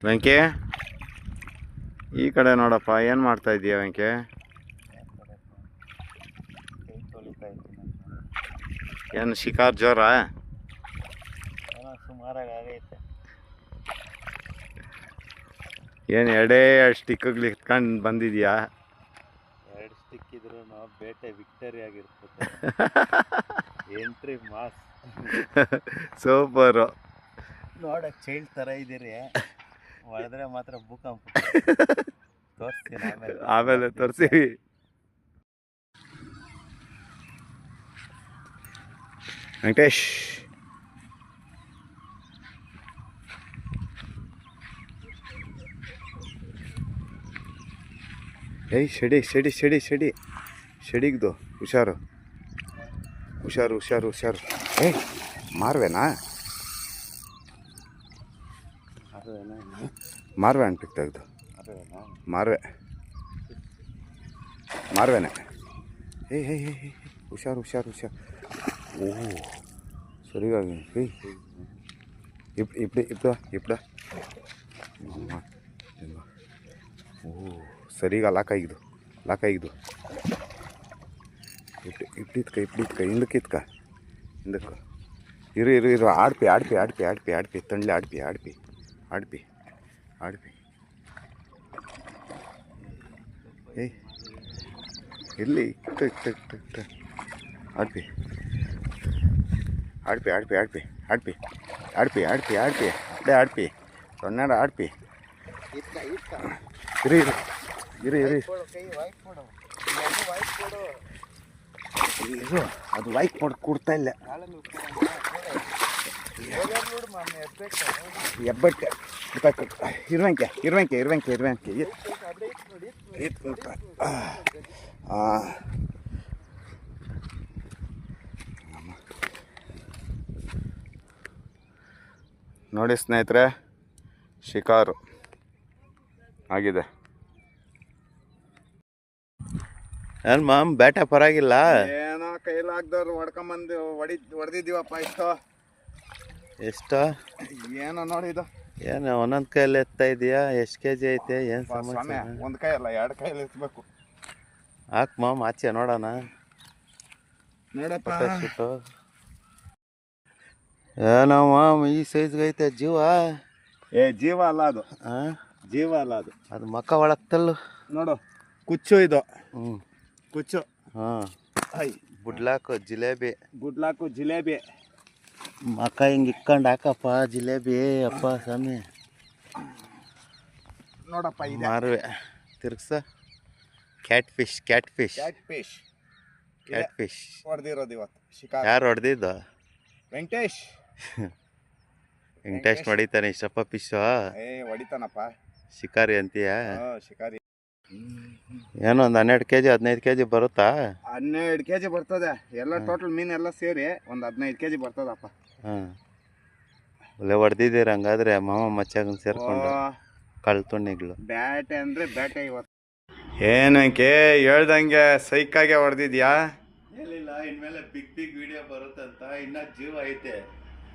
ವೆಂಕಿ ಈ ಕಡೆ ನೋಡಪ್ಪ, ಏನು ಮಾಡ್ತಾ ಇದೀಯ ವೆಂಕಿ? ಏನು ಶಿಕಾರ್ ಜೋರ? ಸುಮಾರಾಗಿ ಆಗೈತೆ. ಏನು ಎರಡೇ ಸ್ಟಿಕ್ಗಳು ಇಟ್ಕೊಂಡು ಬಂದಿದ್ಯಾ? ಎರಡು ಸ್ಟಿಕ್ ಇದ್ರೂ ಬೇಟೆ ವಿಕ್ಟರಿ ಆಗಿರ್ತದೆ. Entry mass super. ನೋಡಕ್ ಚೈಲ್ಡ್ ಥರ ಇದ್ದೀರಿ, ಹೊಡೆದ್ರೆ ಮಾತ್ರ ಭೂಕಂಪ. ತೋರಿಸ್ತೀನಿ ಆಮೇಲೆ ತೋರಿಸಿ. ವೆಂಕಟೇಶ್, ಏಯ್ ಶೆಡಿ ಶೆಡಿ ಶೆಡಿ ಶೆಡಿ ಶೆಡಿಗ್ದು ಹುಷಾರು ಹುಷಾರು ಹುಷಾರು ಹುಷಾರು. ಏಯ್ ಮಾರ್ವೆನಾ? ಮಾರ್ವೆ ಅನ್ಪಿಕ್ ತೆಗ್ದು ಮಾರ್ವೆ ಮಾರ್ವೆನೆ. ಏಯ್ ಏಯ್ ಏಯ್ ಹುಷಾರು ಹುಷಾರು ಹುಷಾರು. ಓಹ್ ಸರಿಗಾಗಿ. ಏಯ್ ಇಪ್ಪಡಿ ಇಪ್ಪಡ ಇಪ್ಪಡ. ಓಹ್ ಸರಿಗ ಲಾಕಾಗಿದ್ದು ಲಾಕಾಗಿದ್ದು. ಇಪ್ಡಿತ್ಕ ಇಪ್ಡಿತ್ಕ ಹಿಂದಕ್ಕಿತ್ಕ ಹಿಂದಕ್ಕೆ. ಇರು ಇರು ಇರು. ಆಡ್ಪಿ ಆಡ್ಪಿ ಆಡ್ಪಿ ಆಡ್ಪಿ ಆಡ್ಪಿ ತಂಡ್ಲಿ ಆಡ್ಪಿ ಆಡ್ಪಿ ಆಡ್ಪಿ ಆಡ್ಪಿ. ಏಯ್ ಇರಲಿ ಇಟ್ಟು ಇಟ್ಟು ಇಟ್ಟು ಇಟ್ಟು ಆಡ್ಪಿ ಆಡ್ಪಿ ಆಡ್ಪಿ ಆಡ್ಪಿ ಆಡ್ಪಿ ಆಡ್ಪಿ ಆಡ್ಪಿ ಆಡ್ಪಿ ಅದೇ ಆಡ್ಪಿ ಸೊನ್ನಾಡ ಆಡ್ಪಿ. ಇರು ಇರು ಇರು ಇರು ಇದು ಅದು ವೈಕ್ ಮಾಡಿ ಕೊಡ್ತಾ ಇಲ್ಲ. ಎಬ್ಬಟ್ಟೆ ಇರುವಂಕೆ ಇರುವಂಕೆ ಇರುವಂಕೆ ಇರುವಂಕೆ. ನೋಡಿ ಸ್ನೇಹಿತರೆ, ಶಿಕಾರು ಆಗಿದೆ. ಏನು ಮಾಮ್ ಬೇಟೆ ಪರವಾಗಿಲ್ಲ. ಏನೋ ಕೈಲಾಗ್ದವ್ರು ಹೊಡ್ಕೊಂಬಂದು ಹೊಡೆದಿದ್ದೀವಪ್ಪ. ಎಷ್ಟು ಏನೋ ನೋಡಿ ಇದು. ಏನು ಒಂದೊಂದು ಕೈಯಲ್ಲಿ ಎತ್ತಾ ಇದೆಯಾ? ಎಷ್ಟು ಕೆ ಜಿ ಐತೆ? ಏನು ಸಮಯ? ಒಂದು ಕೈ ಅಲ್ಲ, ಎರಡು ಕೈಯಲ್ಲಿ ಎತ್ತಬೇಕು. ಹಾಕ್ ಮಾಮ್ ಆಚೆ ನೋಡೋಣ. ನೋಡಪ್ಪ ಏನೋ ಮಾಮ್ ಈ ಸೈಜ್ಗೆ ಐತೆ ಜೀವ. ಏ ಜೀವ ಅಲ್ಲ ಅದು, ಜೀವ ಅಲ್ಲ ಅದು. ಅದು ಮಕ್ಕ ಒಳಗ್ತಲ್ಲು ನೋಡು, ಕುಚ್ಚು ಇದು. ಕುಚ್ಚು. ಹಾಂ ಬುಡ್ಲಾಕು ಜಿಲೇಬಿ. ಗುಡ್ಲಾಕು ಜಿಲೇಬಿ. ಮಕ್ಕ ಹಿಂಗೆ ಇಕ್ಕೊಂಡು ಹಾಕಪ್ಪ ಜಿಲೇಬಿ. ಅಪ್ಪ ಸ್ವಾಮಿ ನೋಡಪ್ಪ ಇದು ಮಾರುವೆ ತಿರ್ಗ್ಸ. Catfish catfish catfish catfish ಹೊಡೆದಿರೋದು ಇವತ್ತು ಶಿಕಾರಿ. ಯಾರು ಹೊಡೆದಿದ್ದು? ವೆಂಕಟೇಶ್. ವೆಂಕಟೇಶ್ ಹೊಡಿತಾನೆ ಇಷ್ಟಪ್ಪ ಫಿಶ್ಶು. ಏ ಹೊಡಿತಾನಪ್ಪ, ಶಿಕಾರಿ ಅಂತೀಯ? ಶಿಕಾರಿ. ಏನೋ ಒಂದು 12 kg 15 kg ಬರುತ್ತಾ? 12 kg ಬರ್ತದೆ. ಎಲ್ಲ ಟೋಟಲ್ ಮೀನು ಎಲ್ಲ ಸೇರಿ ಒಂದು 15 kg ಬರ್ತದಪ್ಪ. ಹಾಂ ಒಳ್ಳೆ ಹೊಡೆದಿದ್ದೀರ ಹಂಗಾದ್ರೆ ಮಾಮ ಮಚ್ಚಾಗ ಸೇರ್ಕೊಂಡು ಕಳ್ತುಣ್ಣಿಗಳು. ಬ್ಯಾಟೆ ಅಂದರೆ ಬ್ಯಾಟೆ ಇವತ್ತು. ಏನಕ್ಕೆ ಹೇಳ್ದಂಗೆ ಸೈಕಾಗೆ ಹೊಡೆದಿದ್ಯಾ? ಹೇಳಿಲ್ಲ, ಇನ್ಮೇಲೆ ಬಿಗ್ ಬಿಗ್ ವಿಡಿಯೋ ಬರುತ್ತಂತ. ಇನ್ನ ಜೀವ ಐತೆ.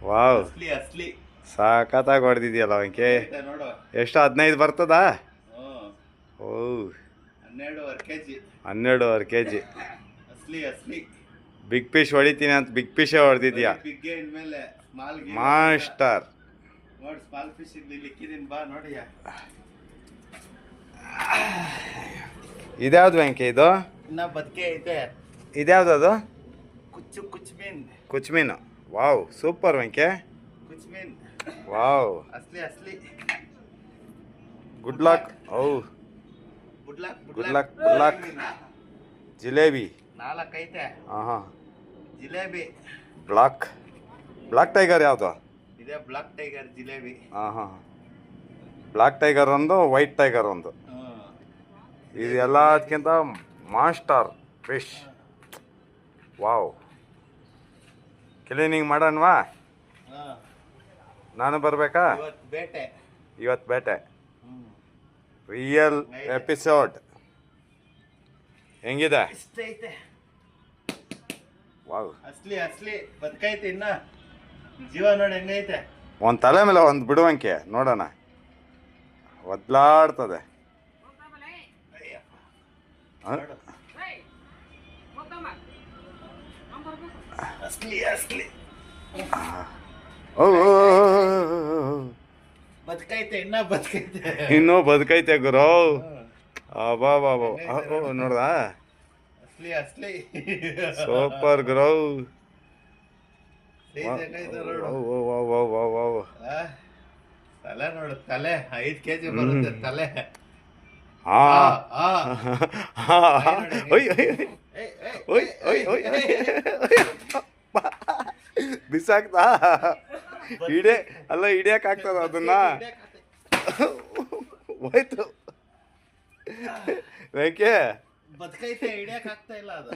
ವಾವ್, ಅಸ್ಲಿ ಅಸ್ಲಿ ಸಾಕತ್ತಾಗಿ ಹೊಡೆದಿದ್ಯಲ್ಲ ವೆಂಕಿ. ನೋಡು ಎಷ್ಟು 15 ಬರ್ತದಾ? ಓ 12.5 kg. 12.5 kg ಅಸ್ಲಿ ಅಸ್ಲಿ ಬಿಗ್ ಫಿಶ್ ಹೊಡಿತೀನಿ ಅಂತ ಬಿಗ್ ಫಿಶೇ ಹೊಡೆದಿದ್ಯಾ? ಬಿಗ್ಗೆ ಇನ್ಮೇಲೆ ಸ್ಮಾಲ್ ಮಾಸ್ಟರ್. ನೋಡಿ ಸ್ಮಾಲ್ ಫಿಶ್ ಇಲ್ಲಿ ಲಿಕ್ಕಿದೀನಿ, ಬಾ ನೋಡಿ. ಇದ್ಯಾವ್ದು ವೆಂಕಿ ಇದು? ಇನ್ನ ಬದುಕೆ ಐತೆ. ಇದ್ಯಾವ್ದು ಅದು? ಕುಚ್ ಮೀನ್. ಕುಚ್ ಮೀನು. Wow super Venki. ಕುಚ್ ಮೀನ್ ವಾವ್ ಅಸ್ಲಿ ಅಸ್ಲಿ. Good luck. ಓ good luck good luck. Jalebi 4 ಐತೆ. ಹಾಂ ಜಿಲೇಬಿ. ಬ್ಲಾಕ್ ಟೈಗರ್ ಯಾವುದು? ಇದೇ ಬ್ಲಾಕ್ ಟೈಗರ್ ಜಿಲೇಬಿ. ಹಾಂ ಬ್ಲಾಕ್ ಟೈಗರ್ ಒಂದು, ವೈಟ್ ಟೈಗರ್ ಒಂದು. ಇದು ಎಲ್ಲದಕ್ಕಿಂತ ಮಾಸ್ಟರ್ ಫಿಶ್. ವಾವ್. ಕ್ಲೀನಿಂಗ್ ಮಾಡೋಣವಾ? ನಾನು ಬರಬೇಕಾ? ಇವತ್ತು ಬೇಟೆ ರಿಯಲ್ ಎಪಿಸೋಡ್. ಹೆಂಗಿದೆ? ವಾವ್ ಅಸ್ಲಿ ಅಸ್ಲಿ ಬದುಕೈತೆ. ಇನ್ನ ಜೀವ ನೋಡಿ ಹೆಂಗೈತೆ. ಒಂದು ತಲೆ ಮೇಲೆ ಒಂದು ಬಿಡುವಂಕೆ ನೋಡೋಣ. ಒದ್ಲಾಡ್ತದೆ. ಅಸ್ಲಿ ಅಸ್ಲಿ ಓ ಬದುಕೈತೆ ಇನ್ನ ಬದುಕೈತೆ. ಇನ್ನೂ ಬದುಕೈತೆ ಗುರು. ಬಾ ಬಾ ಬಾ ನೋಡ್ದ ಅಸ್ಲಿ ಅಸ್ಲಿ ಸೂಪರ್ ಗುರು. ತಲೆ ನೋಡು, ತಲೆ 5 kg ಬರುತ್ತೆ ತಲೆ. ಬಿಸಾಕ್ತಾ ಹಿಡಿಯಕ್ ಆಗ್ತದ ಅದನ್ನ. ಹೋಯ್ತು ವೆಂಕೆ, ಬದುಕೈತೆ, ಹಿಡಿಯಕ್ ಆಗ್ತಾ ಇಲ್ಲ ಅದು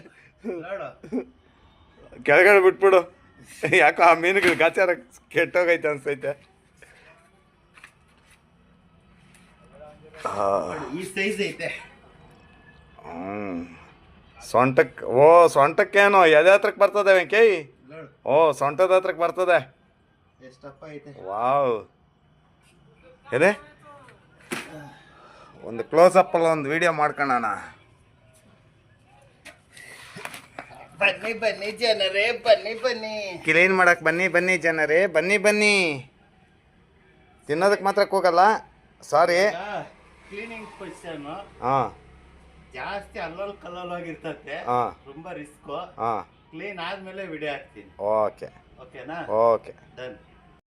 ನೋಡು. ಕೆಳಗಡೆ ಬಿಟ್ಬಿಡು, ಯಾಕೋ ಆ ಮೀನುಗಳು ಗಾಚಾರ ಕೆಟ್ಟೋಗೈತೆ ಅನ್ಸೈತೆ. ಈ ಸೈಜ್ ಐತೆ. ಸೊಂಟಕ್ಕೆ ಸೊಂಟಕ್ಕೇನು ಎದೆ ಹತ್ರಕ್ಕೆ ಬರ್ತದೆ ವೆಂಕಿ. ಸೊಂಟದ ಹತ್ರಕ್ಕೆ ಬರ್ತದೆ. ಎಷ್ಟಪ್ಪ ಐತೆ. ವಾವ್, ಎದೆ ಒಂದು ಕ್ಲೋಸ್ ಅಪ್ ಅಲ್ಲ ಒಂದು ವಿಡಿಯೋ ಮಾಡ್ಕೊಳ್ಳೋಣ. ಬನ್ನಿ ಬನ್ನಿ ಜನರೇ, ಬನ್ನಿ ಬನ್ನಿ. ಕ್ಲೀನ್ ಮಾಡಕ್ ಬನ್ನಿ ಬನ್ನಿ ಜನರೇ, ಬನ್ನಿ ಬನ್ನಿ. ತಿನ್ನೋದಕ್ಕೆ ಮಾತ್ರ ಹೋಗಲ್ಲ, ಸಾರಿ. ಕ್ಲೀನಿಂಗ್ ಪೊಸಿಷನ್ ಜಾಸ್ತಿ ಅಲ್ಲೋಲ್ ಕಲ್ಲೋಲಾಗಿರ್ತತೆ, ತುಂಬಾ ರಿಸ್ಕ್. ಕ್ಲೀನ್ ಆದ್ಮೇಲೆ ವಿಡಿಯೋ ಹಾಕ್ತೀನಿ. ಓಕೆ ಓಕೆನಾ? Okay done.